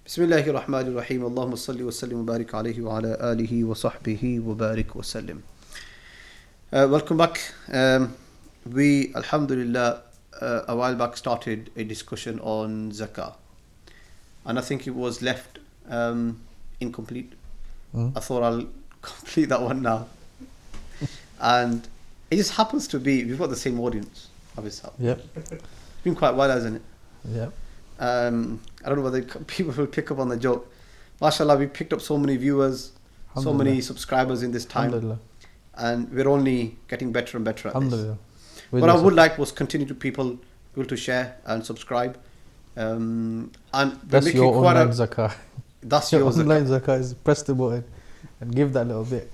Bismillahir Rahmanir Rahim. Allahumma salli wa sallim wa barik alayhi wa ala alihi wa sahbihi wa barik wa sallim. Welcome back. We, alhamdulillah, a while back started a discussion on Zakah. And I think it was left incomplete. I thought I'll complete that one now. And it just happens to be, we've got the same audience, Hafiz. Yep. It's been quite well, hasn't it? Yep. I don't know whether people will pick up on the joke. MashaAllah, we picked up so many viewers, so many subscribers in this time. And we're only getting better and better at this. What I would like was continue to people to share and subscribe. And that's your online zakah. That's your online zakah is press the button and give that little bit.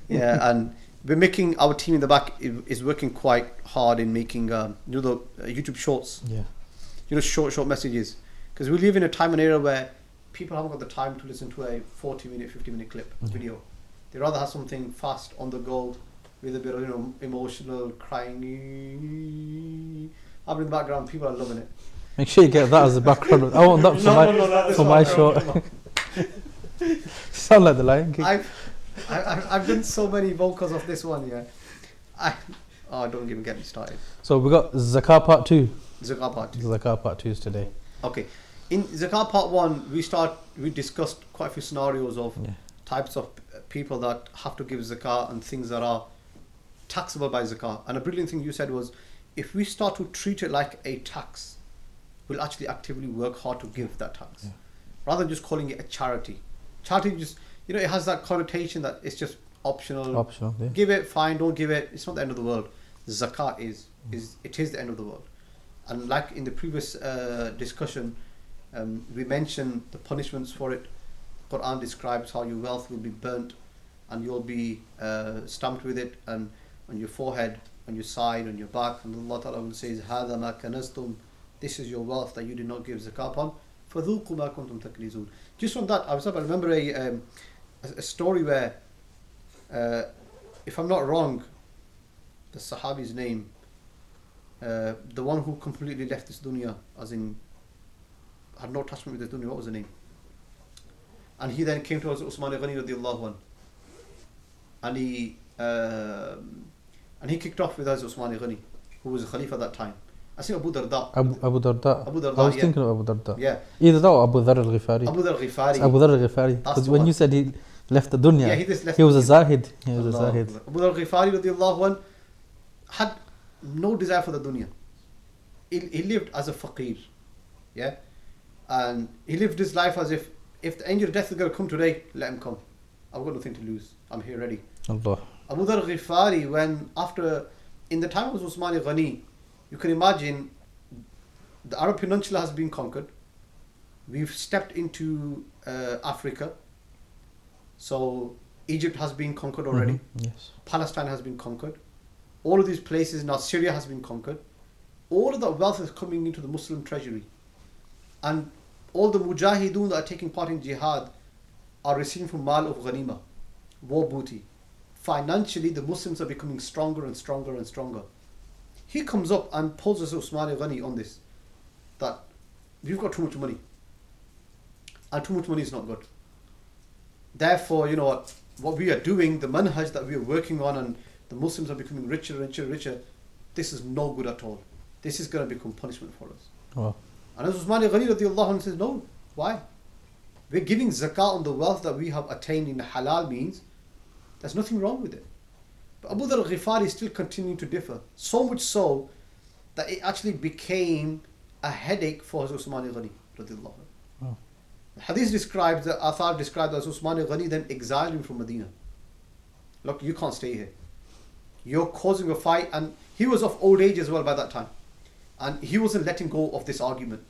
Yeah, and we're making, our team in the back is working quite hard in making the YouTube shorts. Yeah. Short messages. Because we live in a time and era where people haven't got the time to listen to a 40-minute, 50-minute clip video. They rather have something fast on the go with a bit of emotional crying. Up in the background, people are loving it. Make sure you get that as the background. I want that for my short. Sound like the Lion King. I've done so many vocals of this one, yeah. Don't even get me started. So we got Zakah part 2. Zakah part 2. Zakah part 2 is today. Okay. In Zakah part 1, we discussed quite a few scenarios of types of people that have to give zakah and things that are taxable by zakah. And a brilliant thing you said was, if we start to treat it like a tax, we'll actually actively work hard to give that tax. Yeah. Rather than just calling it a charity. Charity just, it has that connotation that it's just optional. Yeah. Give it, fine, don't give it. It's not the end of the world. Zakah is the end of the world. And like in the previous discussion, we mentioned the punishments for it. Quran describes how your wealth will be burnt and you'll be stamped with it, and on your forehead, on your side, on your back, and Allah Ta'ala will say, هَذَا مَا كَنَزْتُمْ, this is your wealth that you did not give zakah upon. فَذُوقُوا مَا كُنْتُمْ تَكْنِزُونَ. Just from that, I remember a story where, if I'm not wrong, the Sahabi's name, the one who completely left this dunya, as in had no attachment with this dunya, what was the name? And he then came to us, Usman Ghani radiallahu anhu, and he kicked off with us Usman Ghani, who was a Khalifa at that time. I think Abu Darda. Abu Darda. I was thinking of Abu Darda. Yeah. Either that or Abu Dar Gifari. Abu Dar Gifari. Abu Dar Gifari. Because when you said he left the dunya, he was a Zahid. Abu Dar Gifari radiallahu anhu had no desire for the dunya. He lived as a faqir. Yeah. And he lived his life as if the angel of death is going to come today, let him come. I've got nothing to lose. I'm here ready. Allah. Abu Dar Gifari, in the time of Usman Ghani, you can imagine the Arab Peninsula has been conquered. We've stepped into Africa. So Egypt has been conquered already. Yes. Palestine has been conquered. All of these places, now Syria has been conquered. All of that wealth is coming into the Muslim treasury. And all the mujahideen that are taking part in jihad are receiving from mal of ghanima, war booty. Financially, the Muslims are becoming stronger and stronger and stronger. He comes up and pulls us Usman Ghani on this, that we've got too much money. And too much money is not good. Therefore, what we are doing, the manhaj that we are working on, and the Muslims are becoming richer, richer, richer, this is no good at all. This is going to become punishment for us. Oh. And as Usman Ghani radiallahu anhu says, no, why? We're giving zakah on the wealth that we have attained in halal means. There's nothing wrong with it. But Abu Dar Gifari is still continuing to differ. So much so that it actually became a headache for Usman Ghani radiallahu anhu. Oh. The Hadith describes, the Athar described as Usman Ghani then exiled him from Medina. Look, you can't stay here. You're causing a fight, and he was of old age as well by that time. And he wasn't letting go of this argument.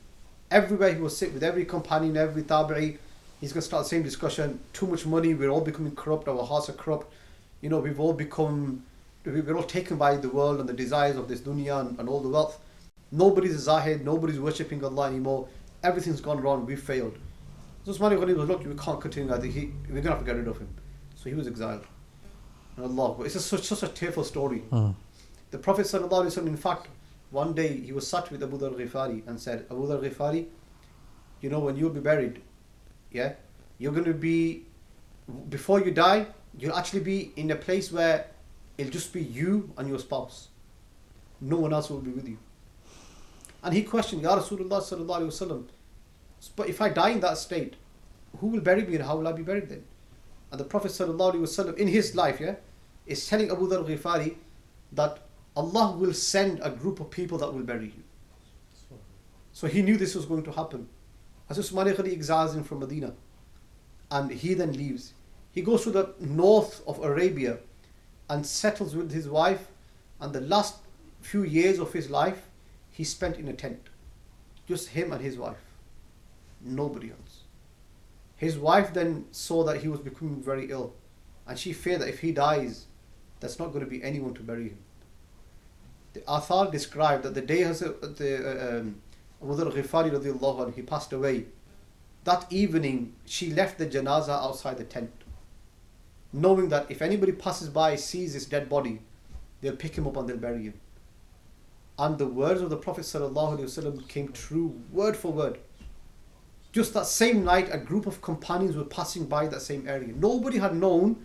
Everywhere he was sitting with every companion, every tabi'i, he's going to start the same discussion. Too much money, we're all becoming corrupt, our hearts are corrupt. We're all taken by the world and the desires of this dunya and all the wealth. Nobody's a zahid, nobody's worshipping Allah anymore. Everything's gone wrong, we failed. So Usman Ghani was, look, we can't continue that. We're going to have to get rid of him. So he was exiled. And Allah, it's such a tearful story. The Prophet ﷺ, in fact, one day he was sat with Abu Dar Gifari and said, Abu Dar Gifari, when you'll be buried, Yeah, you're going to be, before you die, you'll actually be in a place where it'll just be you and your spouse. No one else will be with you. And he questioned, Ya Rasulullah sallallahu alaihi wasallam, but if I die in that state, who will bury me and how will I be buried then? And the Prophet sallallahu alaihi wasallam in his life, is telling Abu Dar Gifari that Allah will send a group of people that will bury you. So he knew this was going to happen. Hazrat Usman Ghani exiles him from Medina, and he then leaves. He goes to the north of Arabia and settles with his wife, and the last few years of his life he spent in a tent. Just him and his wife. Nobody else. His wife then saw that he was becoming very ill, and she feared that if he dies, there's not going to be anyone to bury him. The Athar described that the day Abu Dar Gifari radiallahu anhu, he passed away, that evening she left the janazah outside the tent, knowing that if anybody passes by, sees his dead body, they'll pick him up and they'll bury him. And the words of the Prophet sallallahu alaihi wasallam came true, word for word. Just that same night, a group of companions were passing by that same area. Nobody had known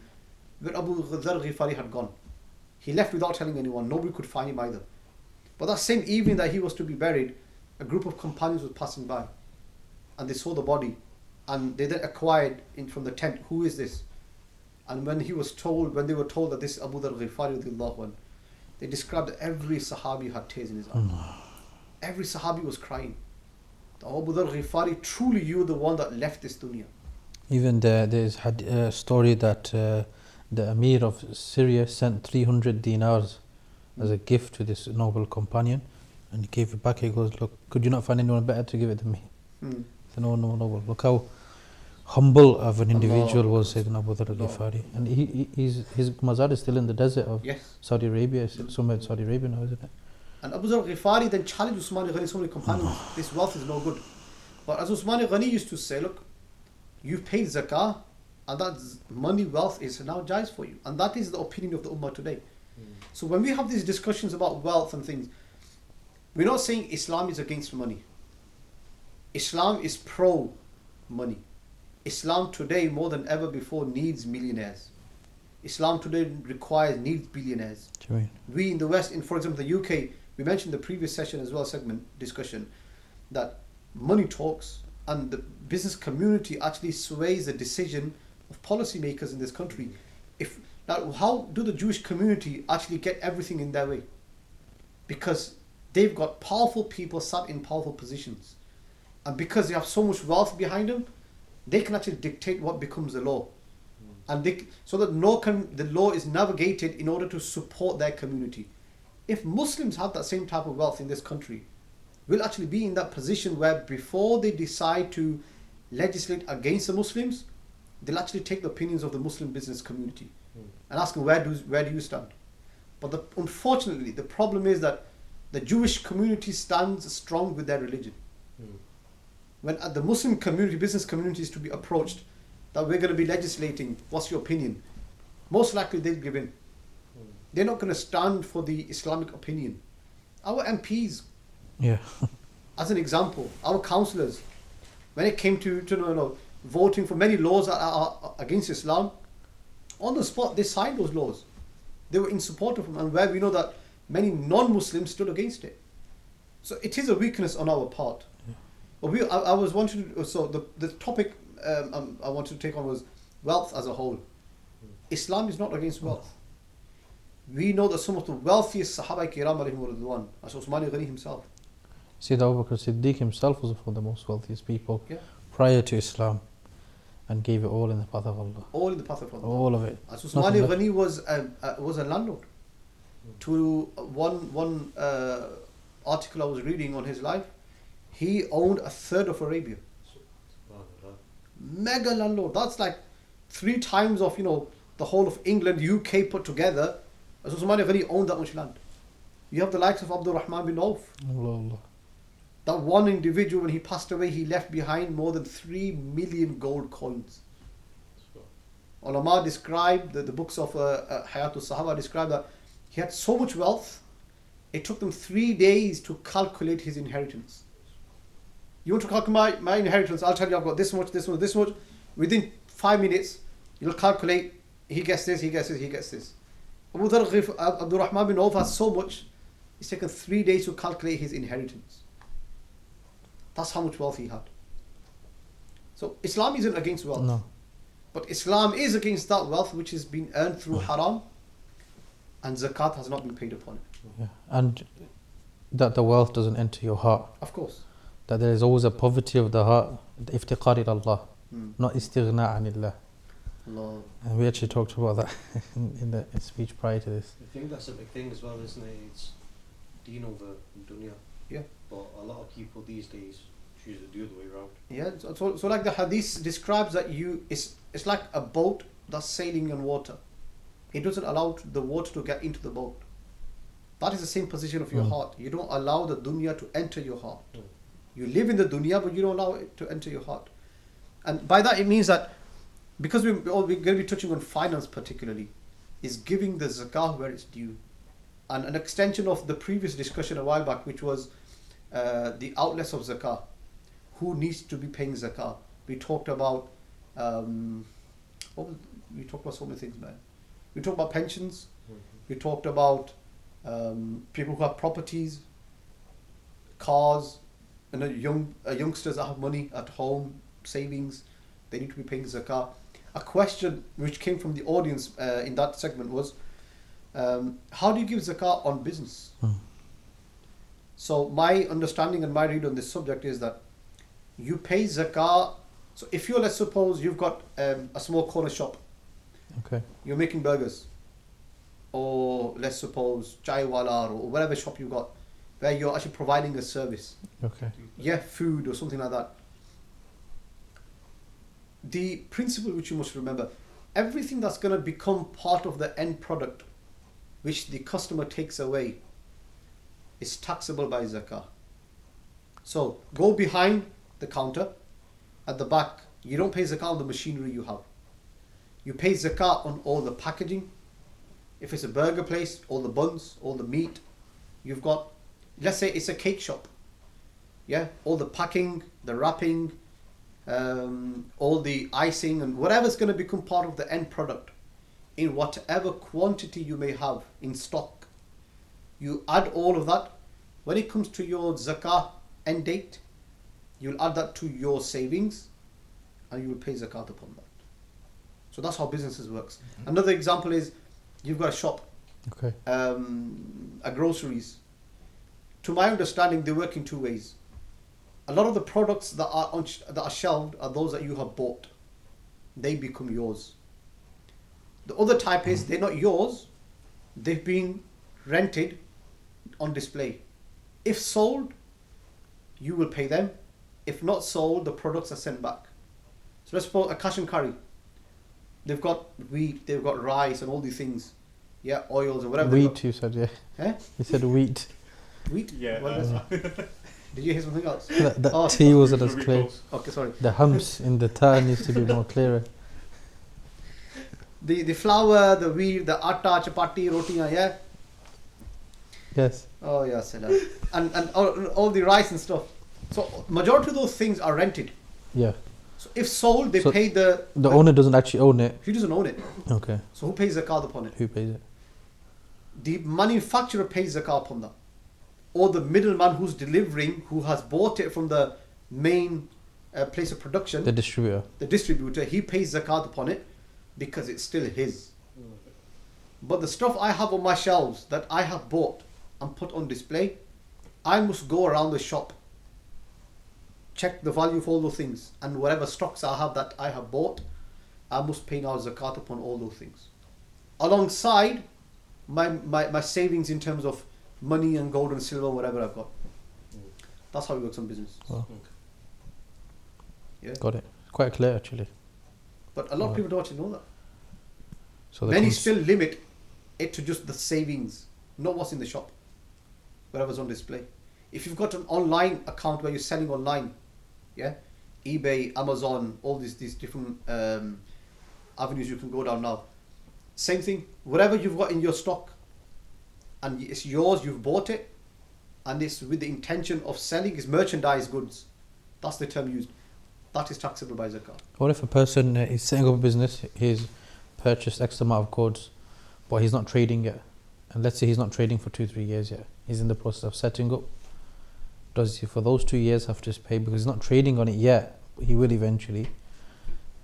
where Abu Dar Gifari had gone. He left without telling anyone. Nobody could find him either. But that same evening that he was to be buried, a group of companions was passing by, and they saw the body, and they then acquired from the tent, who is this? And when they were told that this is Abu Dar Gifari radiallahu anhu, they described that every Sahabi had tears in his eyes. Every Sahabi was crying. Abu Dar Gifari, truly you the one that left this dunya. Even there's had a story that the Emir of Syria sent 300 dinars as a gift to this noble companion, and he gave it back. He goes, look, could you not find anyone better to give it than me? So no, noble. Look how humble of an individual was Sayyidina Abu Dar Gifari. And his mazar is still in the desert of Saudi Arabia, somewhere in Saudi Arabia now, isn't it? And Abu Dar Gifari then challenged Usman Ghani, so many companions, this wealth is no good. But as Usman Ghani used to say, look, you've paid zakah, and that money, wealth is now jais for you. And that is the opinion of the ummah today. So when we have these discussions about wealth and things, we're not saying Islam is against money. Islam is pro money. Islam today more than ever before needs millionaires. Islam today needs billionaires. We in the West, for example the UK, we mentioned the previous session as well, segment discussion, that money talks, and the business community actually sways the decision of policymakers in this country. Now, how do the Jewish community actually get everything in their way? Because they've got powerful people sat in powerful positions, and because they have so much wealth behind them, they can actually dictate what becomes the law, and so that the law is navigated in order to support their community. If Muslims had that same type of wealth in this country, we'll actually be in that position where before they decide to legislate against the Muslims, they'll actually take the opinions of the Muslim business community and ask them, where do you stand? But unfortunately, the problem is that the Jewish community stands strong with their religion. When the Muslim community, business community is to be approached, that we're going to be legislating, what's your opinion? Most likely they'll give in. They're not going to stand for the Islamic opinion. Our MPs, as an example, our councillors, when it came to voting for many laws that are against Islam, on the spot they signed those laws. They were in support of them, and where we know that many non-Muslims stood against it. So it is a weakness on our part. But the topic I wanted to take on was wealth as a whole. Islam is not against wealth. We know that some of the wealthiest Sahaba Kiram alayhim ridwan, as Usman Ghani himself. Sayyidina Abu Bakr Siddiq himself was one of the most wealthiest people prior to Islam, and gave it all in the path of Allah. All in the path of Allah. All of it. As Usman Ghani was a landlord. To one article I was reading on his life, he owned a third of Arabia. Mega landlord. That's like 3 times of the whole of England, UK put together. As Usman Ghani owned that much land. You have the likes of Abdul Rahman bin Auf. Allah. That one individual, when he passed away, he left behind more than 3 million gold coins. Ulama described, the books of Hayatul Sahaba described that he had so much wealth, it took them 3 days to calculate his inheritance. You want to calculate my inheritance? I'll tell you I've got this much, this much, this much. Within 5 minutes, you'll calculate. He gets this, he gets this, he gets this. Abu Dar Gifari Abdurrahman bin Auf has so much. It's taken 3 days to calculate his inheritance. That's how much wealth he had. So Islam isn't against wealth. No. But Islam is against that wealth which has been earned through haram, and zakat has not been paid upon it. Yeah. And that the wealth doesn't enter your heart. Of course. That there is always a poverty of the heart, the iftiqar ila Allah, not istighna anillah. Allah. And we actually talked about that in the speech prior to this. I think that's a big thing as well, isn't it? It's deen over dunya. Yeah. But a lot of people these days choose it the other way around. Yeah. So like the hadith describes that it's like a boat that's sailing on water. It doesn't allow the water to get into the boat. That is the same position of your heart. You don't allow the dunya to enter your heart. You live in the dunya, but you don't allow it to enter your heart. And by that it means that, because we're going to be touching on finance particularly, is giving the zakah where it's due. And an extension of the previous discussion a while back, which was the outlets of zakah. Who needs to be paying zakah? We talked about we talked about so many things, man. We talked about pensions. We talked about people who have properties, cars, and youngsters that have money at home, savings. They need to be paying zakah. A question which came from the audience in that segment was, how do you give zakah on business? So my understanding and my read on this subject is that you pay zakah. So if you're, let's suppose you've got a small corner shop. Okay. You're making burgers, or let's suppose chai wala or whatever shop you got, where you're actually providing a service. Okay. Yeah, food or something like that. The principle which you must remember, everything that's going to become part of the end product, which the customer takes away, is taxable by zakah. So go behind the counter, at the back, you don't pay zakah on the machinery you have. You pay zakah on all the packaging. If it's a burger place, all the buns, all the meat. You've got, let's say it's a cake shop. Yeah, all the packing, the wrapping, all the icing and whatever's going to become part of the end product, in whatever quantity you may have in stock. You add all of that. When it comes to your zakah end date, you'll add that to your savings and you will pay zakat upon that. So that's how businesses works. Another example is, you've got a shop, Okay. a groceries. To my understanding, they work in two ways. A lot of the products that are shelved are those that you have bought. They become yours. The other type is, they're not yours. They've been rented on display. If sold, you will pay them. If not sold, the products are sent back. So let's suppose a cash and carry. They've got wheat, they've got rice and all these things. Yeah, oils and whatever. Wheat, you said, yeah. Eh? You said wheat. Wheat? Yeah. What is it? Did you hear something else? That T wasn't as clear. Okay, sorry. The hums in the ta needs to be more clearer. The flour, the wheat, the atta, chapati, rotiyan, yeah? Yes. Oh, yeah, salam. And all the rice and stuff. So majority of those things are rented. Yeah. So if sold, they So pay the owner doesn't actually own it. He doesn't own it. Okay. So who pays zakat upon it? Who pays it? The manufacturer pays zakat upon that. Or the middleman who's delivering, who has bought it from the main place of production, The distributor. the distributor, he pays zakat upon it because it's still his. But the stuff I have on my shelves that I have bought and put on display, I must go around the shop, check the value of all those things, and whatever stocks I have that I have bought, I must pay now zakat upon all those things. Alongside my savings in terms of money and gold and silver, whatever I've got. That's how it works on business. Wow. Yeah. Got it. Quite clear, actually. But a lot of people don't actually know that. So Many still limit it to just the savings, not what's in the shop, whatever's on display. If you've got an online account where you're selling online, yeah, eBay, Amazon, all these different avenues you can go down now. Same thing, whatever you've got in your stock, and it's yours, you've bought it, and it's with the intention of selling, is merchandise goods. That's the term used. That is taxable by zakah. What if a person is setting up a business, he's purchased X amount of goods, but he's not trading yet? And let's say he's not trading for 2-3 years yet. He's in the process of setting up. Does he, for those 2 years, have to pay? Because he's not trading on it yet, but he will eventually.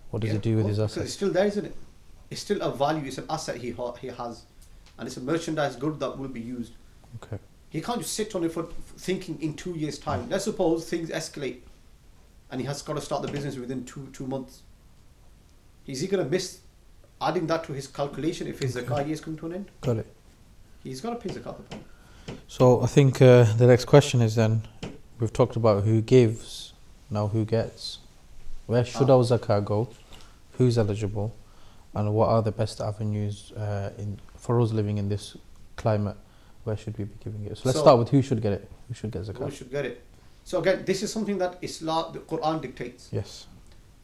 What does he do with his Because assets? it's still there, isn't it? It's still a value, it's an asset he has. And it's a merchandise good that will be used. Okay. He can't just sit on it for thinking in 2 years' time. Let's suppose things escalate and he has got to start the business within two months. Is he going to miss adding that to his calculation if his zakah year is coming to an end? Got it. He's got to pay zakah. So I think the next question is then, we've talked about who gives, now who gets. Where should our zakah go? Who's eligible? And what are the best avenues for us living in this climate? Where should we be giving it? So let's start with who should get it. Who should get zakah? Who should get it? So again, this is something that Islam, the Quran dictates. Yes.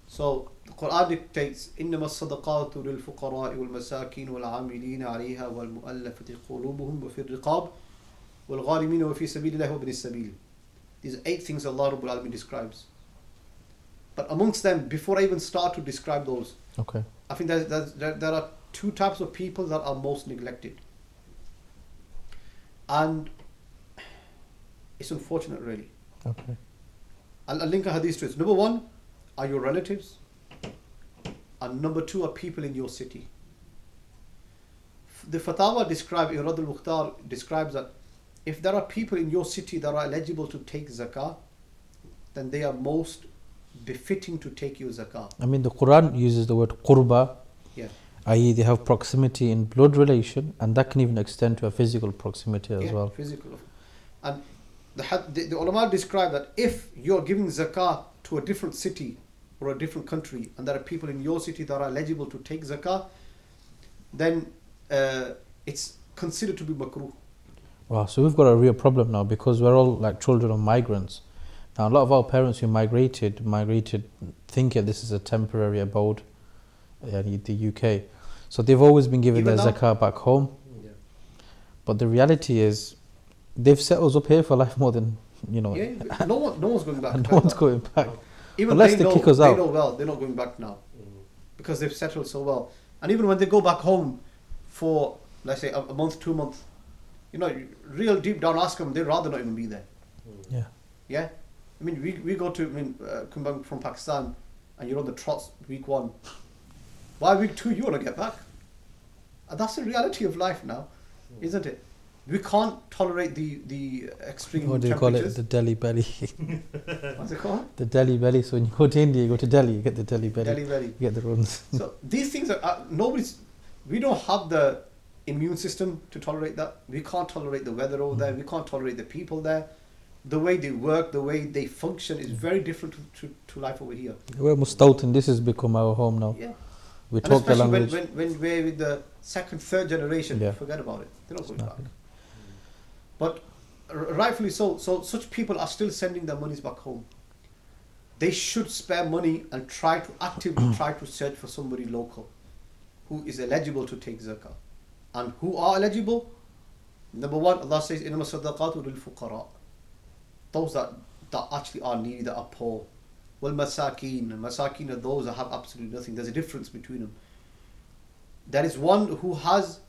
So the Quran dictates إنما الصدقات للفقراء والمساكين والعاملين عليها والمؤلفة قلوبهم وفي الرقاب والغارمين وفي سبيل الله وابن السبيل. These are 8 things Allah Rabbul Alamin describes. But amongst them, before I even start to describe those, Okay. I think there are 2 types of people that are most neglected. And it's unfortunate, really. Okay. I'll link a hadith to it. Number 1 are your relatives. And number 2 are people in your city. The Fatawa Irad al-Mukhtar describes that if there are people in your city that are eligible to take zakah, then they are most befitting to take your zakah. I mean, the Quran uses the word qurba, Yeah. i.e. they have proximity in blood relation, and that can even extend to a physical proximity as well. Physical. And the ulama describe that if you're giving zakah to a different city or a different country, and there are people in your city that are eligible to take zakah, then it's considered to be makruh. Wow, so we've got a real problem now, because we're all like children of migrants. Now, a lot of our parents who migrated thinking this is a temporary abode in the UK. So they've always been giving their zakah back home. Yeah. But the reality is, they've set us up here for life more than, No one's going back. no one's going back. Even Unless they kick us out. They know well, they're not going back now. Because they've settled so well. And even when they go back home for, let's say, a month, 2 months, real deep down ask them, they'd rather not even be there. Yeah. Yeah? I mean, we go to, come back from Pakistan, and you're on the trots week 1. By week 2, you want to get back. And that's the reality of life now, isn't it? We can't tolerate the extreme What do you temperatures. call it? The Delhi belly. What's it called? The Delhi belly. So when you go to India, you go to Delhi, you get the Delhi belly. Delhi belly. You get the runs. So these things are we don't have the immune system to tolerate that. We can't tolerate the weather over there. We can't tolerate the people there. The way they work, the way they function is very different to life over here. We're Mustautin. This has become our home now. Yeah. We And talk the especially language. when we're with the 2nd, 3rd generation, Yeah. forget about it. They're not going back. Nothing. But rightfully so. So such people are still sending their monies back home. They should spare money and actively try to search for somebody local who is eligible to take zakah. And who are eligible? Number 1, Allah says, إِنَّمَا الصَّدَقَاتُ لِلْفُقَرَاءِ. Those that actually are needy, that are poor. وَالْمَسَاكِينَ. Masakeen are those that have absolutely nothing. There's a difference between them. There is one who has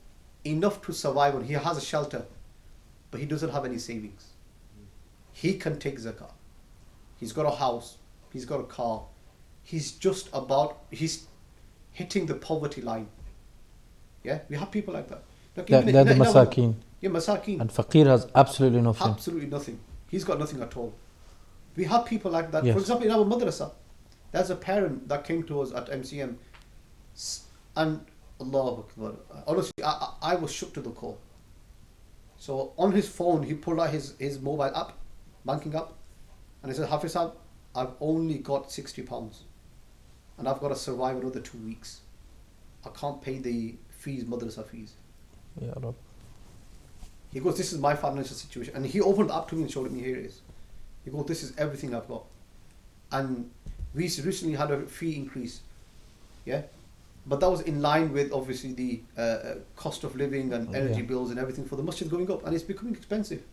enough to survive on. He has a shelter, but he doesn't have any savings. He can take zakah. He's got a house. He's got a car. He's hitting the poverty line. Yeah, we have people like that. Look, They're the masakeen. Yeah, masakeen. And faqir has absolutely nothing. Absolutely nothing. He's got nothing at all. We have people like that. Yes. For example, in our madrasa, there's a parent that came to us at MCM, and Allahu Akbar. Honestly, I was shook to the core. So on his phone, he pulled out his mobile app, banking app, and he said, Hafiz, I've only got £60, and I've got to survive another 2 weeks. I can't pay the fees, madrasa fees. Yeah, Rob. He goes, this is my financial situation. And he opened the app to me and showed me, here it is. He goes, this is everything I've got. And we recently had a fee increase. Yeah. But that was in line with obviously the cost of living and energy bills and everything for the masjid going up. And it's becoming expensive.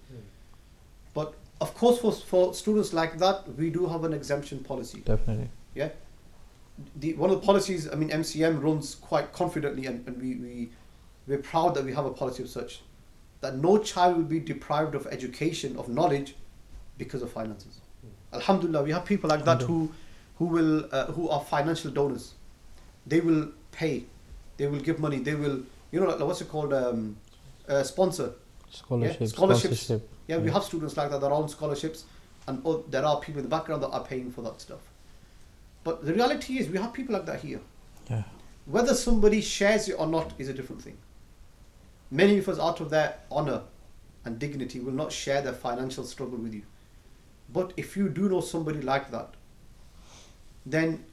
But Of course, for students like that, we do have an exemption policy. Definitely. Yeah. One of the policies, I mean, MCM runs quite confidently, and we're proud that we have a policy of such, that no child will be deprived of education, of knowledge, because of finances. Alhamdulillah, we have people like that who are financial donors. They will pay, they will give money, they will, like, what's it called, sponsor. Scholarships. Yeah? Scholarships. Sponsorship. Yeah, we have students like that are on scholarships, and there are people in the background that are paying for that stuff. But the reality is, we have people like that here. Yeah. Whether somebody shares it or not is a different thing. Many of us, out of their honor and dignity, will not share their financial struggle with you. But if you do know somebody like that, then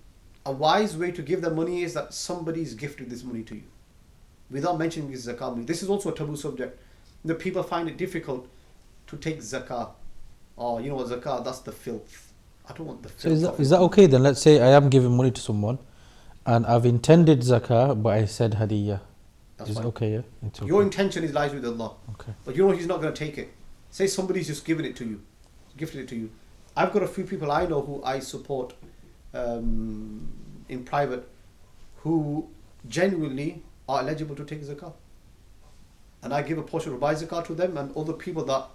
a wise way to give them money is that somebody is gifted this money to you, without mentioning this zakah money. This is also a taboo subject. The people find it difficult to take zakah. Oh, you know what, zakah, that's the filth. I don't want the filth. So is that okay then? Let's say I am giving money to someone and I've intended zakah, but I said hadiyah. That's Is it fine. okay, yeah? It's okay. Your intention lies with Allah. Okay. But he's not going to take it. Say somebody's just given it to you, gifted it to you. I've got a few people I know who I support in private, who genuinely are eligible to take zakah. And I give a portion of my zakah to them, and other people that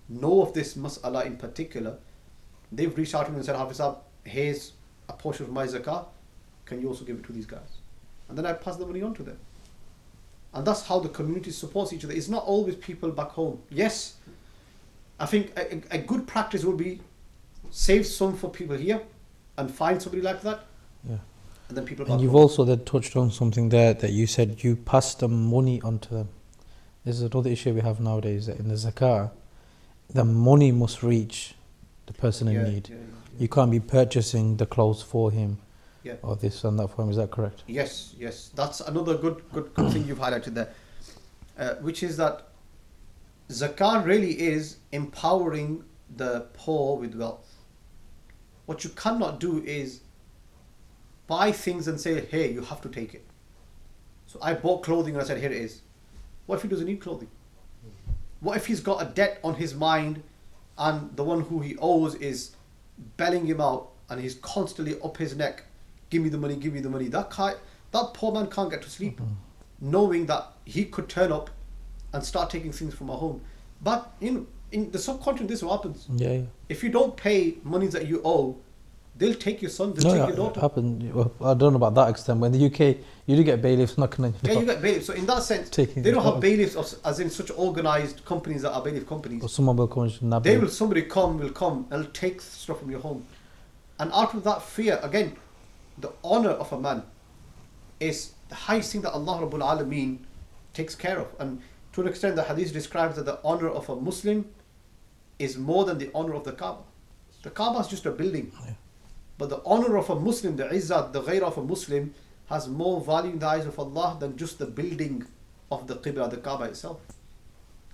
know of this mas'ala in particular, they've reached out to me and said, Hafiz, here's a portion of my zakah, can you also give it to these guys? And then I pass the money on to them. And that's how the community supports each other. It's not always people back home. Yes, I think a good practice would be save some for people here and find somebody like that. Yeah. And then people And back you've home. also then touched on something there that you said you pass the money on to them. This is another issue we have nowadays, that in the zakah, the money must reach the person in need. Yeah. You can't be purchasing the clothes for him, Yeah. or this and that for him. Is that correct? Yes. That's another good thing you've highlighted there, which is that zakah really is empowering the poor with wealth. What you cannot do is buy things and say, hey, you have to take it. So I bought clothing and I said, here it is. What if he doesn't need clothing? What if he's got a debt on his mind and the one who he owes is belling him out and he's constantly up his neck, give me the money, give me the money. That poor man can't get to sleep, knowing that he could turn up and start taking things from our home. But in the subcontinent, this is what happens. Yeah. If you don't pay monies that you owe, they'll take your son, they'll take your daughter. It happened. Well, I don't know about that extent, but in the UK, you do get bailiffs knocking on your Yeah, door. you get bailiffs. So in that sense, Taking they don't the have bailiffs as in such organised companies that are bailiff companies. Or someone will come and nab you. Somebody will come and take stuff from your home. And out of that fear, again, the honour of a man is the highest thing that Allah Rabbul Alameen takes care of. And to an extent, the Hadith describes that the honour of a Muslim is more than the honour of the Kaaba. The Kaaba is just a building. Yeah. But the honour of a Muslim, the izzat, the ghair of a Muslim, has more value in the eyes of Allah than just the building of the Qibla, the Kaaba itself.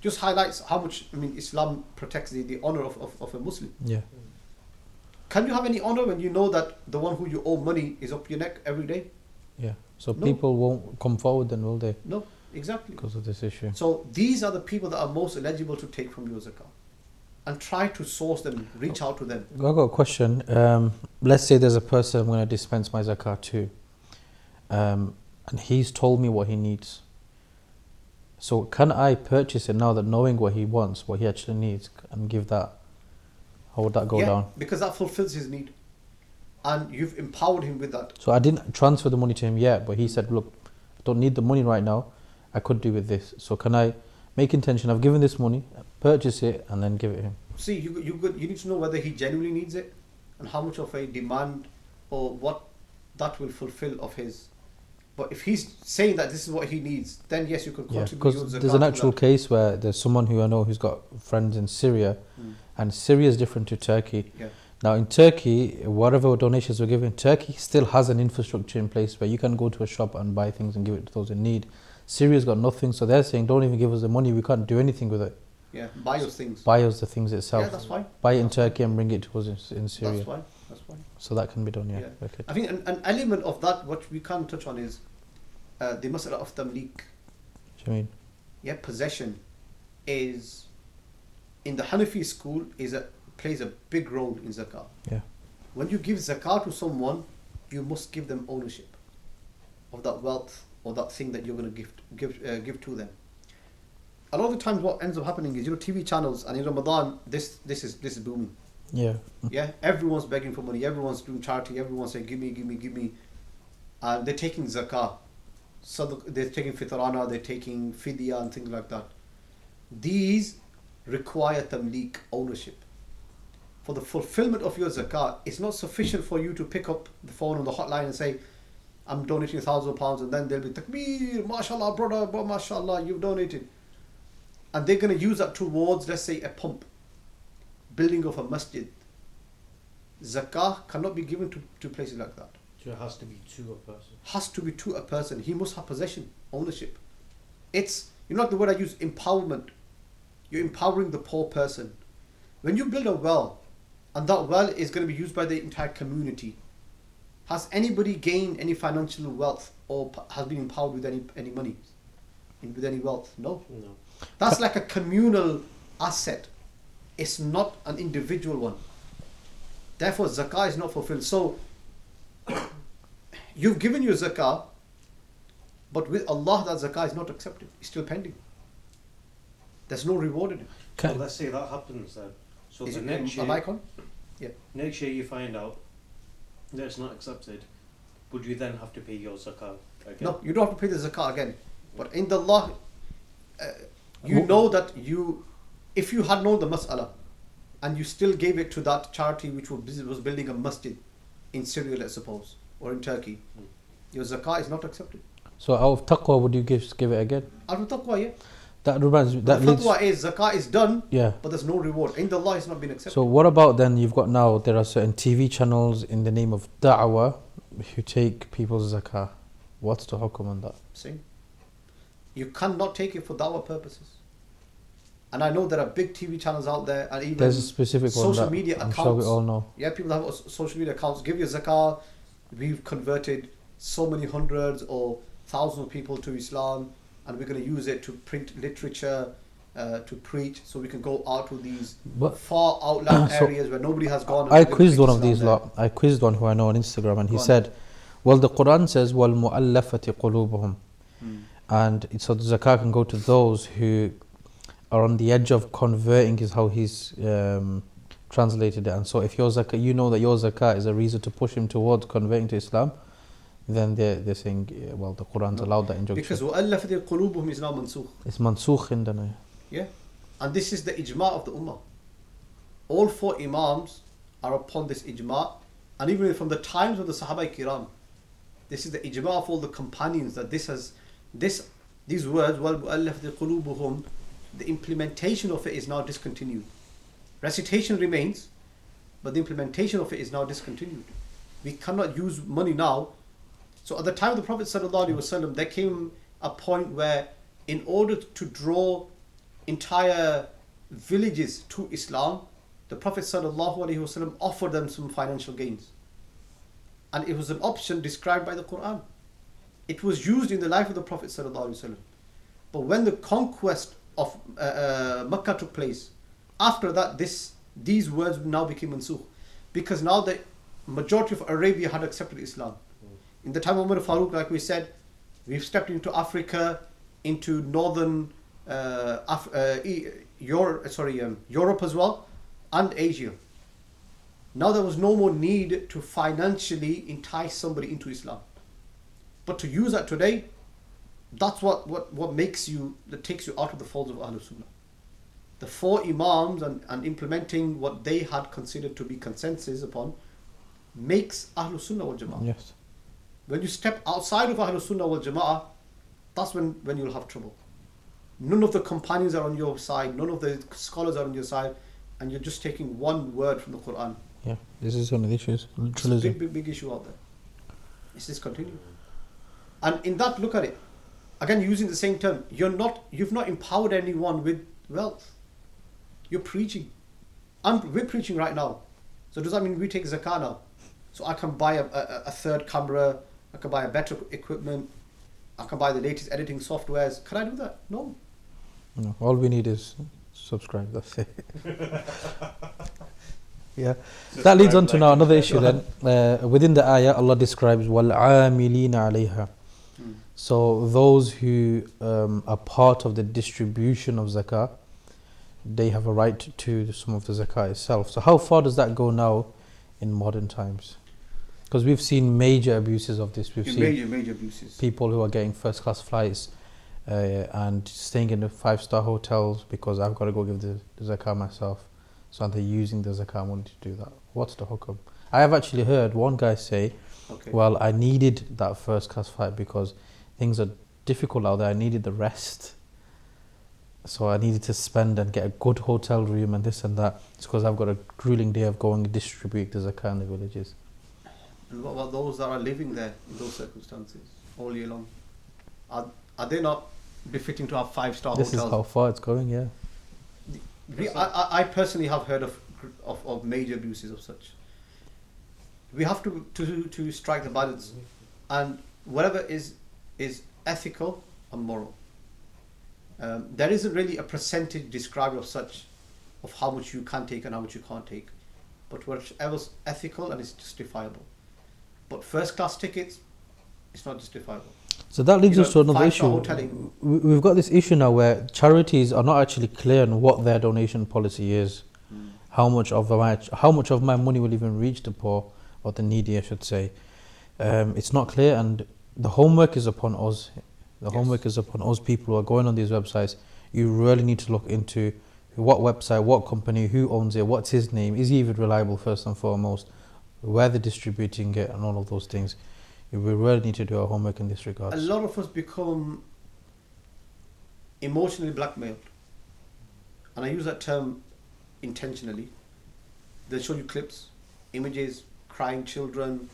Just highlights how much, Islam protects the honour of a Muslim. Yeah. Can you have any honour when you know that the one who you owe money is up your neck every day? Yeah. So No. people won't come forward then, will they? No, exactly. Because of this issue. So these are the people that are most eligible to take from your zakah. And try to source them, reach out to them. I've got a question. Let's say there's a person I'm going to dispense my zakah to, and he's told me what he needs. So can I purchase it now that knowing what he wants, what he actually needs, and give that? How would that go down? Because that fulfills his need. And you've empowered him with that. So I didn't transfer the money to him yet, but he said, look, I don't need the money right now. I could do with this. So can I make intention, I've given this money, purchase it, and then give it him? See, you need to know whether he genuinely needs it and how much of a demand or what that will fulfill of his. But if he's saying that this is what he needs, then yes, you can Yeah, contribute because your there's zakat an to actual that. case where there's someone who I know who's got friends in Syria, and Syria is different to Turkey. Yeah. Now in Turkey, whatever donations were given, Turkey still has an infrastructure in place where you can go to a shop and buy things and give it to those in need. Syria's got nothing, so they're saying, don't even give us the money, we can't do anything with it. Yeah, buy us things. Buy us the things itself. Yeah, that's fine. Buy it in Turkey and bring it to us in Syria. That's fine. So that can be done, yeah. Yeah. Okay. I think an element of that, what we can touch on is the mas'ala of tamlik. What do you mean? Yeah, possession is, in the Hanafi school, is a plays a big role in zakah. Yeah. When you give zakah to someone, you must give them ownership of that wealth or that thing that you're going to give to them. A lot of the times, what ends up happening is, TV channels, and in Ramadan, this is booming. Yeah. Yeah, everyone's begging for money. Everyone's doing charity. Everyone's saying, "Give me." And they're taking zakah. So they're taking fitrana, they're taking fidya and things like that. These require tamlik, ownership. For the fulfillment of your zakah, it's not sufficient for you to pick up the phone on the hotline and say, "I'm donating £1,000," and then they'll be takbir, mashallah, brother, mashallah, you've donated. And they're going to use that towards, let's say, a pump, building of a masjid. Zakah cannot be given to places like that. So it has to be to a person. Has to be to a person. He must have possession, ownership. It's, the word I use, empowerment. You're empowering the poor person. When you build a well, and that well is going to be used by the entire community, has anybody gained any financial wealth or has been empowered with any money, with any wealth? No. That's like a communal asset. It's not an individual one. Therefore, zakah is not fulfilled. So, you've given your zakah, but with Allah, that zakah is not accepted. It's still pending. There's no reward in it. So let's say that happens then. So Is the it next an year, icon? Yeah. next year you find out that it's not accepted. Would you then have to pay your zakah again? No, you don't have to pay the zakah again. But in the Allah, you know that if you had known the mas'ala, and you still gave it to that charity which was building a masjid in Syria, let's suppose, or in Turkey, your zakah is not accepted. So out of taqwa, would you give it again? Out of taqwa, yeah. That reminds me. That leads. Fatwa is zakah is done, Yeah. but there's no reward. In the Allah, it's not been accepted. So what about then? You've got now there are certain TV channels in the name of Dawah who take people's zakah. What's the hukum on that? Same. You cannot take it for dawah purposes. And I know there are big TV channels out there, and even There's a specific one social that media I'm accounts. sure we all know. Yeah, people have social media accounts. Give your zakah. We've converted so many hundreds or thousands of people to Islam, and we're going to use it to print literature, to preach, so we can go out to these But far outland so areas where nobody has gone. and I we're gonna quizzed preach one of Islam these there. lot. I quizzed one who I know on Instagram, and he Go on. said, "Well, the Quran says wal mu'allafati qulubuhum," and so the zakah can go to those who are on the edge of converting, is how he's translated it. And so, if your zakah, you know that your zakah is a reason to push him towards converting to Islam, then they're saying, well, the Quran's allowed that injunction. Because وَأَلَّفَتِ قُلُوبُهُم is now mansukh. It's mansukh in the Yeah, and this is the ijma' of the ummah. All four imams are upon this ijma', and even from the times of the Sahaba Kiram, this is the ijma' of all the companions that these words, وَالْمُؤَلَّفَةِ قُلُوبُهُم, the implementation of it is now discontinued. Recitation remains, but the implementation of it is now discontinued. We cannot use money now. So at the time of the Prophet ﷺ, there came a point where, in order to draw entire villages to Islam, the Prophet ﷺ offered them some financial gains. And it was an option described by the Quran. It was used in the life of the Prophet ﷺ. But when the conquest of Mecca took place, after that these words now became mansukh, because now the majority of Arabia had accepted Islam. In the time of Umar Farooq, like we said, we've stepped into Africa, into northern Europe as well, and Asia. Now there was no more need to financially entice somebody into Islam. But to use that today, that's what takes you out of the folds of Ahlul Sunnah. The four Imams and implementing what they had considered to be consensus upon makes Ahlul Sunnah wal Jama'ah. yes. When you step outside of Ahlul Sunnah wal Jama'ah, that's when you'll have trouble. None of the companions are on your side, none of the scholars are on your side, and you're just taking one word from the Quran. Yeah, this is one of the issues. It's a Literalism. big issue out there. It's discontinued. And in that, look at it. Again, using the same term, you've not empowered anyone with wealth. You're preaching. We're preaching right now. So does that mean we take zakah now? So I can buy a third camera, I can buy a better equipment, I can buy the latest editing softwares. Can I do that? No. No, all we need is subscribe. That's it. Yeah. Just That leads right on to back now to another the- issue then. Within the ayah, Allah describes وَالْعَامِلِينَ عَلَيْهَا. So those who are part of the distribution of zakah, they have a right to some of the zakah itself. So how far does that go now in modern times? Because we've seen major abuses of this. We've seen Major abuses. people who are getting first class flights and staying in the 5-star hotels because I've got to go give the zakah myself. So they're using the zakah money to do that. What's the hukum? I have actually heard one guy say, Okay. well, I needed that first class flight because things are difficult out there. I needed the rest. So I needed to spend and get a good hotel room and this and that. It's because I've got a grueling day of going and distribute the zakah in the villages. And what about those that are living there in those circumstances all year long? Are they not befitting to have 5-star This hotels? is how far it's going, yeah. I personally have heard of major abuses of such. We have to strike the balance, and whatever is ethical and moral. There isn't really a percentage described of such, of how much you can take and how much you can't take, but whatever's ethical and is justifiable. But first class tickets, it's not justifiable. So that leads us to another 5-star issue. hoteling. We've got this issue now where charities are not actually clear on what their donation policy is. How much of my money will even reach the poor or the needy, I should say. It's not clear, and the homework is upon us. The homework is upon us people who are going on these websites. You really need to look into what website, what company, who owns it, what's his name, is he even reliable first and foremost, where they're distributing it, and all of those things. We really need to do our homework in this regard. A lot of us become emotionally blackmailed, and I use that term intentionally. They show you clips, images, crying children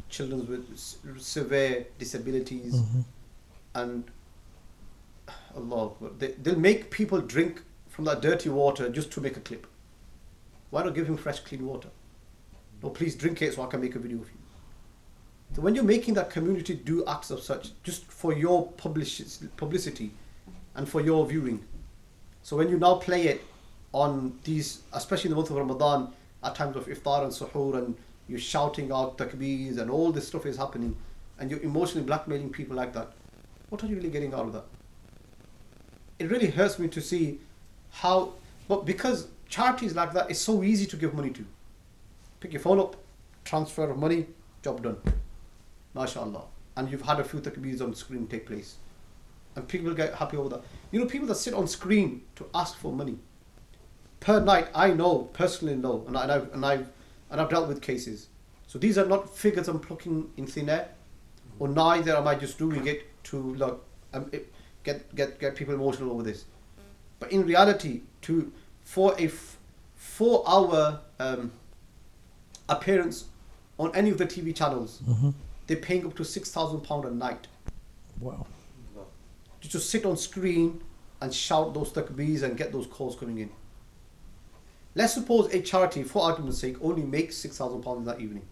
with severe disabilities, and Allah, they'll make people drink from that dirty water just to make a clip. Why not give him fresh, clean water? No, please drink it so I can make a video of you. So when you're making that community do acts of such, just for your publicity and for your viewing. So when you now play it on these, especially in the month of Ramadan, at times of iftar and suhoor, and you're shouting out takbeers and all this stuff is happening, and you're emotionally blackmailing people like that, what are you really getting out of that? It really hurts me to see how, but because charities like that is so easy to give money to. Pick your phone up, transfer of money, job done. MashaAllah. And you've had a few takbeers on screen take place. And people get happy over that. You know, people that sit on screen to ask for money. Per night, I know, personally know, and I've dealt with cases. So these are not figures I'm plucking in thin air, or neither am I just doing it to get people emotional over this. But in reality, for a 4-hour appearance on any of the TV channels, they're paying up to £6,000 a night. Wow. To just sit on screen and shout those takbeers and get those calls coming in. Let's suppose a charity, for argument's sake, only makes £6,000 in that evening.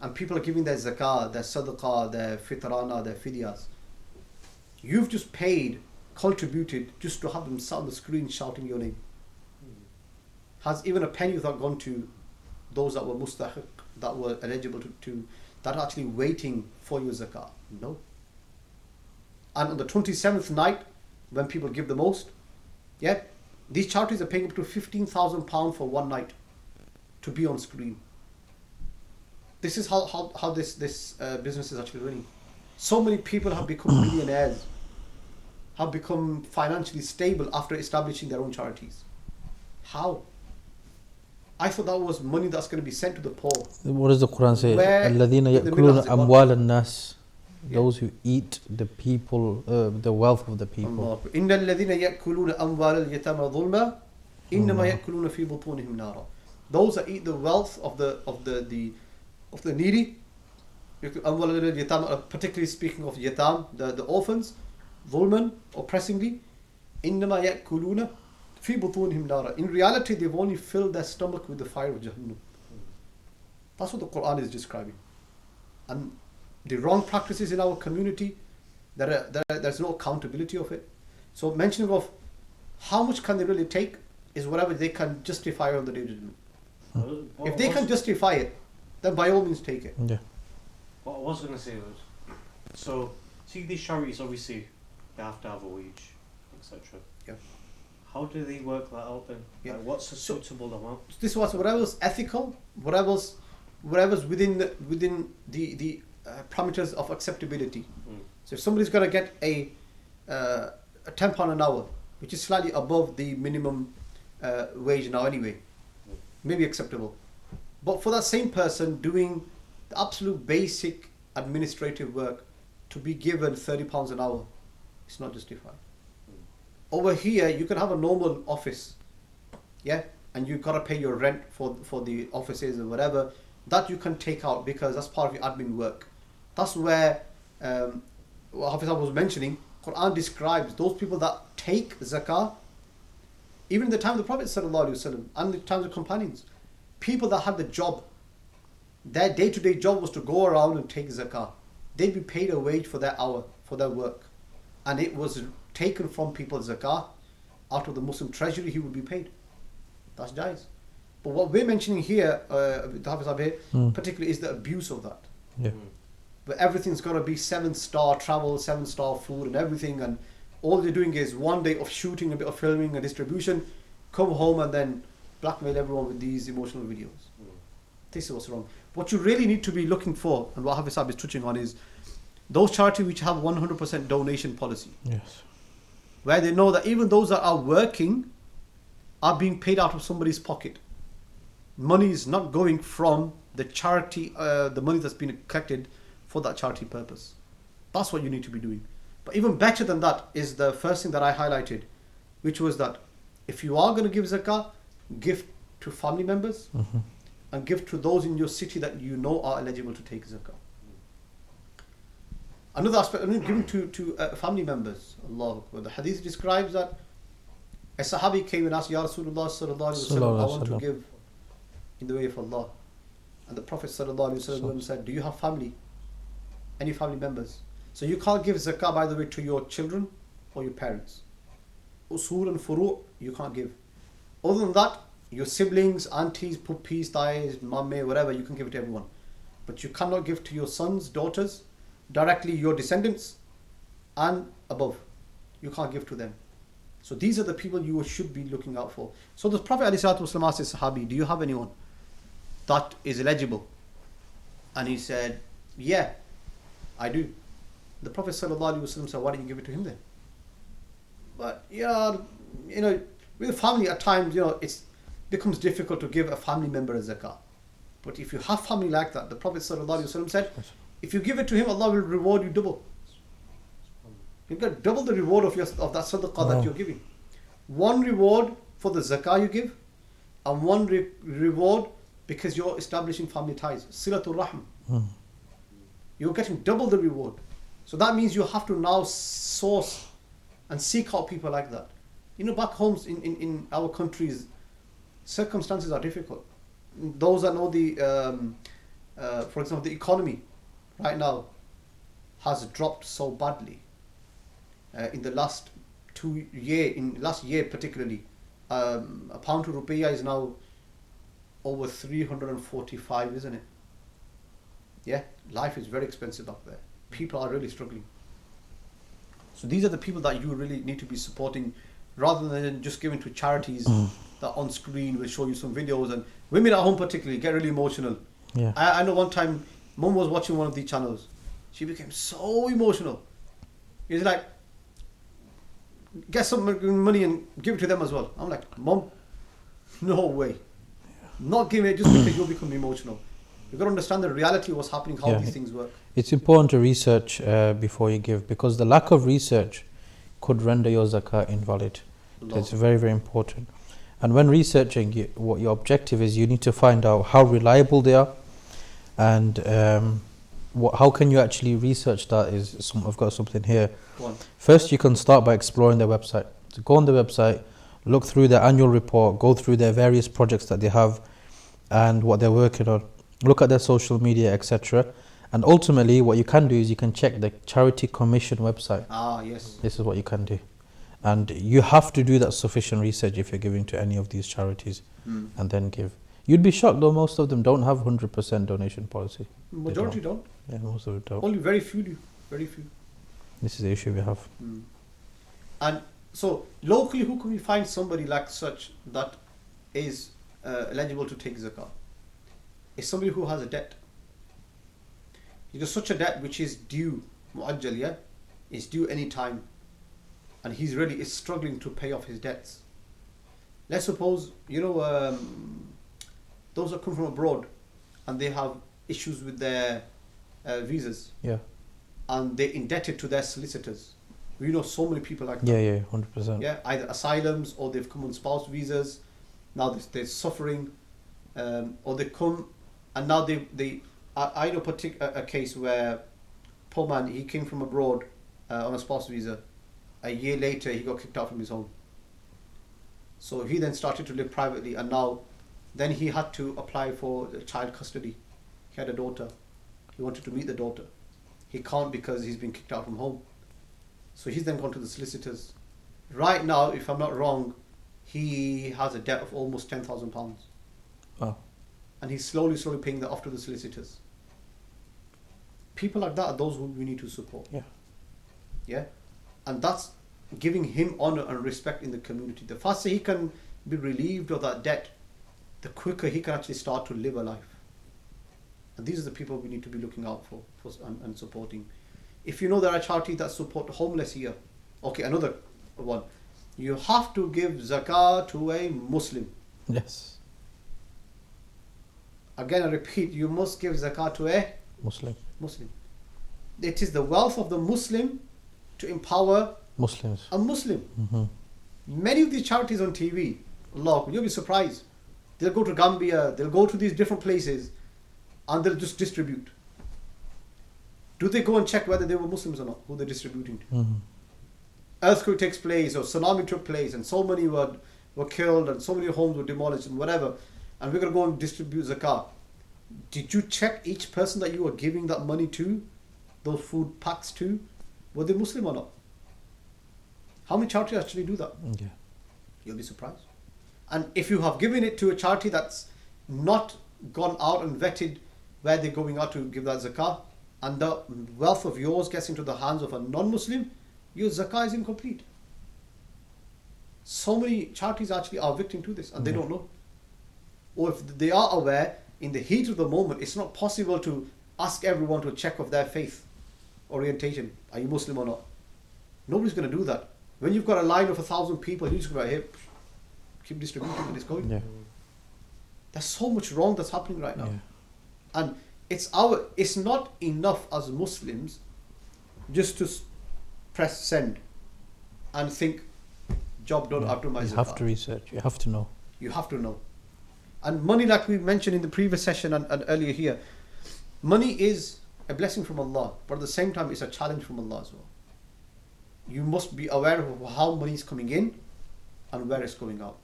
And people are giving their zakah, their sadaqah, their fitrana, their fidyas. You've just contributed just to have them sat on the screen shouting your name. Has even a penny without gone to those that were mustahiq, that were eligible to that are actually waiting for your zakah? No. And on the 27th night, when people give the most, these charities are paying up to £15,000 for one night to be on screen. This is how this business is actually running. So many people have become millionaires, have become financially stable after establishing their own charities. How? I thought that was money that's going to be sent to the poor. What does the Quran say? Where الَّذِينَ in the middle يَأْكُلُونَ has it أَمْوَالَ النَّاسِ. Those who eat the people, the wealth of the people. إِنَّ الَّذِينَ يَأْكُلُونَ أَمْوَالَ الْيَتَامَى ظُلْمًا إِنَّمَا يَأْكُلُونَ فِي بُطُونِهِمْ نَارًا. Those that eat the wealth of the needy, particularly speaking of yatam, the orphans, ظُلْمًا, oppressingly, إِنَّمَا يَأْكُلُونَ فِي بُطُونِهِمْ نَارًا. In reality, they've only filled their stomach with the fire of Jahannam. That's what the Quran is describing. And the wrong practices in our community, there's no accountability of it. So mentioning of how much can they really take is whatever they can justify on the day to do. If they can justify it, then by all means take it. Yeah. What I was going to say was, so see these charities, obviously they have to have a wage, etc. Yeah. How do they work that out then? Yeah. Like, what's a suitable amount? This was whatever's ethical, whatever's within the parameters of acceptability. So if somebody's going to get a £10 an hour, which is slightly above the minimum wage now anyway, maybe acceptable. But for that same person doing the absolute basic administrative work to be given £30 an hour, it's not justified. Over here, you can have a normal office, yeah, and you've got to pay your rent for the offices or whatever. That you can take out because that's part of your admin work. That's where what Hafiz was mentioning. Quran describes those people that take zakah, even in the time of the Prophet ﷺ and the time of the companions. People that had the job, their day-to-day job was to go around and take zakah. They'd be paid a wage for their hour, for their work. And it was taken from people's zakah. Out of the Muslim treasury, he would be paid. That's jais. But what we're mentioning here, particularly, is the abuse of that. Yeah. But everything's got to be 7-star travel, 7-star food and everything, and all they're doing is one day of shooting, a bit of filming and distribution, come home and then blackmail everyone with these emotional videos. This is what's wrong. What you really need to be looking for, and what Hafiz is touching on, is those charities which have 100% donation policy. Yes. Where they know that even those that are working are being paid out of somebody's pocket. Money is not going from the charity, the money that's been collected for that charity purpose. That's what you need to be doing. But even better than that is the first thing that I highlighted, which was that if you are going to give zakah, give to family members and give to those in your city that you know are eligible to take zakah. Another aspect, giving to family members. Allah Akbar. The hadith describes that a sahabi came and asked, Ya Rasulullah sallallahu alaihi wasallam, I want to give in the way of Allah. And the Prophet sallallahu alaihi wasallam said, do you have family? Any family members? So you can't give zakah, by the way, to your children or your parents. Usul and furu' you can't give. Other than that, your siblings, aunties, puppies, dais, mamme, whatever, you can give it to everyone. But you cannot give to your sons, daughters, directly your descendants and above. You can't give to them. So these are the people you should be looking out for. So the Prophet ﷺ asked his Sahabi, do you have anyone that is eligible? And he said, yeah, I do. The Prophet ﷺ said, why don't you give it to him then? But yeah, with family at times, it becomes difficult to give a family member a zakah. But if you have family like that, the Prophet ﷺ said, if you give it to him, Allah will reward you double. You get double the reward of that sadaqah that you're giving. One reward for the zakah you give, and one reward because you're establishing family ties. Silatul Rahm. You're getting double the reward. So that means you have to now source and seek out people like that. Back home in our countries, circumstances are difficult. Those that know for example, the economy right now has dropped so badly. In the last last year particularly, a pound to rupiah is now over 345, isn't it? Yeah, life is very expensive up there. People are really struggling. So these are the people that you really need to be supporting, rather than just giving to charities that on screen will show you some videos. And women at home particularly get really emotional. Yeah. I know one time Mum was watching one of these channels. She became so emotional. It's like, get some money and give it to them as well. I'm like, Mum, no way. Not giving it just because you'll become emotional. You've got to understand the reality of what's happening, how these things work. It's important to research before you give, because the lack of research could render your zakah invalid. So it's very, very important. And when researching, what your objective is, you need to find out how reliable they are, and how can you actually research that. I've got something here. First, you can start by exploring their website. So go on the website, look through their annual report, go through their various projects that they have and what they're working on. Look at their social media, etc. And ultimately, what you can do is you can check the Charity Commission website. Yes. This is what you can do. And you have to do that sufficient research if you're giving to any of these charities and then give. You'd be shocked though, most of them don't have 100% donation policy. Majority don't. Yeah, most of them don't. Only very few do. Very few. This is the issue we have. And so locally, who can we find somebody like such that is eligible to take zakah? It's somebody who has a debt. It is such a debt which is due, mu'ajjal, yeah? It's due any time. And he's really is struggling to pay off his debts. Let's suppose, those that come from abroad and they have issues with their visas. Yeah. And they're indebted to their solicitors. We know so many people like that. Yeah, 100%. Yeah, either asylums or they've come on spouse visas. Now they're suffering, or they come and now I know a case where poor man, he came from abroad on a spouse visa. A year later, he got kicked out from his home. So he then started to live privately, and then he had to apply for child custody. He had a daughter. He wanted to meet the daughter. He can't because he's been kicked out from home. So he's then gone to the solicitors. Right now, if I'm not wrong, he has a debt of almost £10,000. Wow. And he's slowly paying that off to the solicitors. People like that are those who we need to support. Yeah. Yeah? And that's giving him honor and respect in the community. The faster he can be relieved of that debt, the quicker he can actually start to live a life. And these are the people we need to be looking out for and supporting. If you know there are charities that support homeless here, okay, another one. You have to give zakah to a Muslim. Yes. Again, I repeat, you must give zakah to a Muslim. It is the wealth of the Muslim to empower Muslims. a Muslim. Mm-hmm. Many of these charities on TV, Allah, you'll be surprised. They'll go to Gambia, they'll go to these different places, and they'll just distribute. Do they go and check whether they were Muslims or not, who they're distributing to? Mm-hmm. Earthquake takes place, or tsunami took place, and so many were killed, and so many homes were demolished, and whatever, and we're going to go and distribute zakah. Did you check each person that you were giving that money to, those food packs to, were they Muslim or not? How many charities actually do that? Yeah. You'll be surprised. And if you have given it to a charity that's not gone out and vetted where they're going out to give that zakah, and the wealth of yours gets into the hands of a non-Muslim, your zakah is incomplete. So many charities actually are victim to this and they don't know. Or if they are aware, in the heat of the moment, it's not possible to ask everyone to check of their faith orientation. Are you Muslim or not? Nobody's going to do that. When you've got a line of 1,000 people, you just go, hey, keep distributing and it's going. Yeah. There's so much wrong that's happening right now. Yeah. And it's not enough as Muslims just to press send and think, job done after my zakah. You have to research, you have to know. You have to know. And money, like we mentioned in the previous session and earlier here, money is a blessing from Allah, but at the same time it's a challenge from Allah as well. You must be aware of how money is coming in and where it's going out.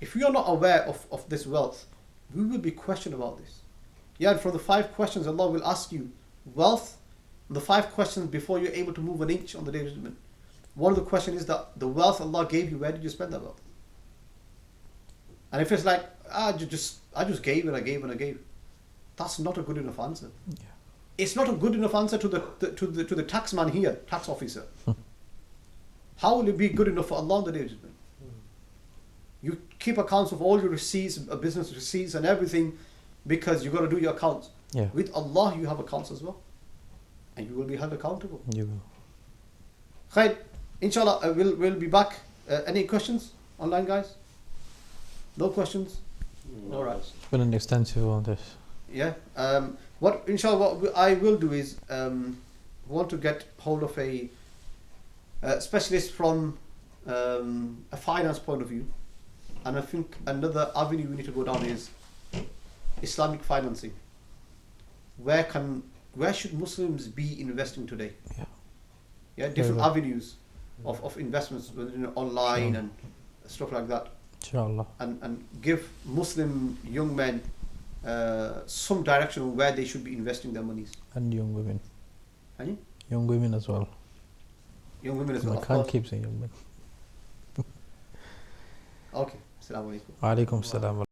If we are not aware of this wealth, we will be questioned about this. Yeah, and from the 5 questions Allah will ask you, wealth, the 5 questions before you're able to move an inch on the Day of Judgment. One of the questions is that the wealth Allah gave you, where did you spend that wealth? And if it's like, I just gave and I gave, that's not a good enough answer. Yeah. It's not a good enough answer to the tax man here, tax officer. How will it be good enough for Allah on the Day of Judgment? You keep accounts of all your receipts, business receipts and everything, because you've got to do your accounts. Yeah. With Allah you have accounts as well. And you will be held accountable. You will. Khair, inshallah, we'll be back. Any questions online, guys? No questions? No. Alright. It's been an extensive on this. Yeah. What I will do is want to get hold of a specialist from a finance point of view, and I think another avenue we need to go down is Islamic financing. Where should Muslims be investing today? Yeah, different avenues of investments, online and stuff like that. Inshallah. And give Muslim young men some direction on where they should be investing their monies. And young women. And Young women as well. young women as well. I of can't course. keep saying young men. Okay. Assalamu alaikum. Alaikum salam.